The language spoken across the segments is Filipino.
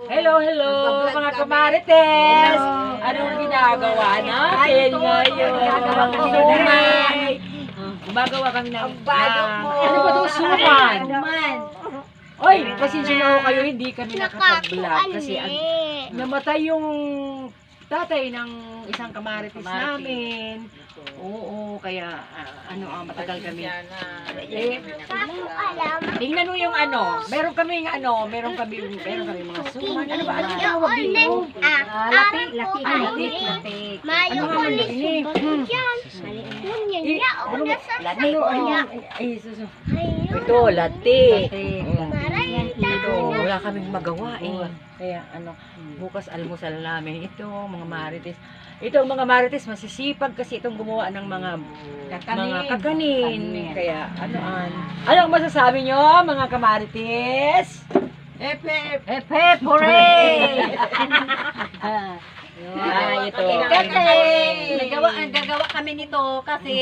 Hello, hello, mga kamarites! Anong ginagawa natin ngayon? Gumagawa kami ng ano ba ito? Suman! Oy, pasensya na ako kayo, hindi kami nakapag-vlog kasi namatay yung tatay ng isang kamarites namin. Oo, kaya matagal kami. Tingnan mo yung meron kami mga suman. Ano ba? Ano tawag dito? Latik. Ano nga man ini? Ito, latik. Ito, wala kaming magawa eh. Kaya bukas almusal namin ito, mga marites. Ito ang mga marites, masisipag kasi itong gumawa ng mga kakanin. Kaya anong masasabi nyo, mga kamarites? Hep, hooray! Ito. Gagawa kami nito kasi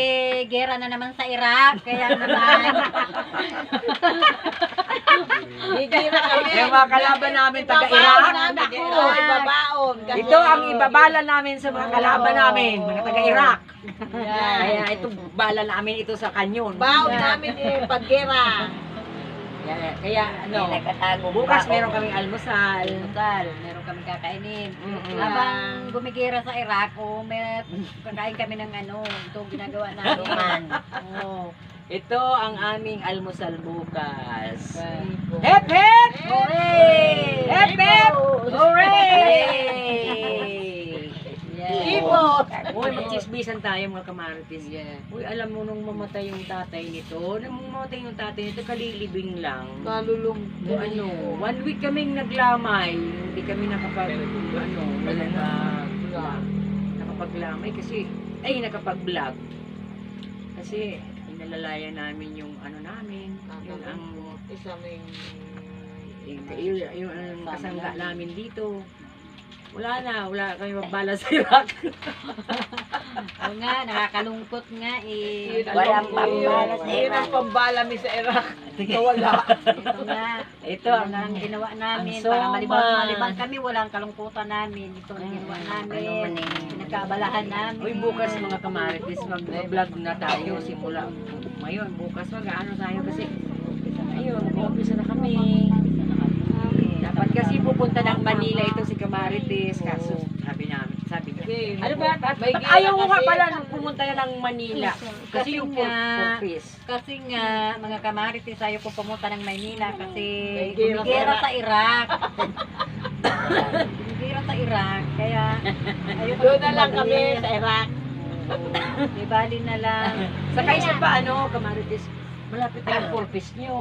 gera na naman sa Iraq. Kaya naman. Yung mga kalaban namin taga-Iraq. Ito ang ibabala namin sa mga kalaban namin, mga taga-Iraq. Kaya ito bala namin ito sa kanyon. Baon namin paggera. Kaya bukas meron kaming almusal. Meron kaming kakainin. Habang gumigera sa Iraq, kakain kami ng itong ginagawa namin. Ito ang aming almusal bukas. Hep hep! Hooray! Hep hep! Hooray! Ibo! Uy, magchisbisan tayo mga kamarites. Uy, alam mo nung mamatay yung tatay nito, kalilibing lang. Kalulong. 1 week kaming naglamay. Hindi kami nakapaglamay kasi, nakapag-vlog. Kasi, inalalayan namin yung namin. Yun ang yung kasangga namin dito. Wala kami mabala sa Iraq. Oo nga, nakakalungkot nga eh. Walang pambala sa Iraq. Walang pambala sa Iraq. Ito wala. Ito nga. Ito ang ginawa namin. Para malibang kami, walang kalungkutan namin. Ito ang ginawa namin. Pinagkaabalahan namin. Uy, bukas mga kamarites, mag-vlog na tayo. Simula ngayon, bukas tayo kasi umpisa na kami. Dapat kasi pupunta ng Manila ito si Kamarites, kaso sabi niya, ano ba? Ayaw mo nga pala nung pumunta na ng Manila. Kasi yung purpose. Kasi nga, mga Kamarites, ayaw ko pumunta ng Manila kasi gumigera sa Iraq. Gumigera sa Iraq, kaya ayaw ko doon na lang kami sa Iraq. Di bali na lang. Saka isa pa Kamarites, malapit na yung purpose nyo.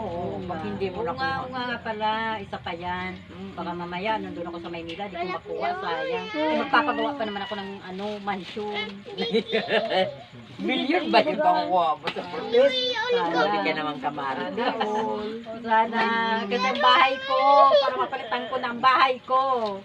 Pag hindi mo nakuha. Oo nga pala, isa pa yan. Baka mamaya, nandun ako sa Maynila, di ko makuha, sayang. Magpapagawa pa naman ako ng mansion. Million ba yung makukuha mo sa purpose? Sabi ka naman Kamarites. Sana, kasi ang bahay ko, para mapalitan ko ng bahay ko.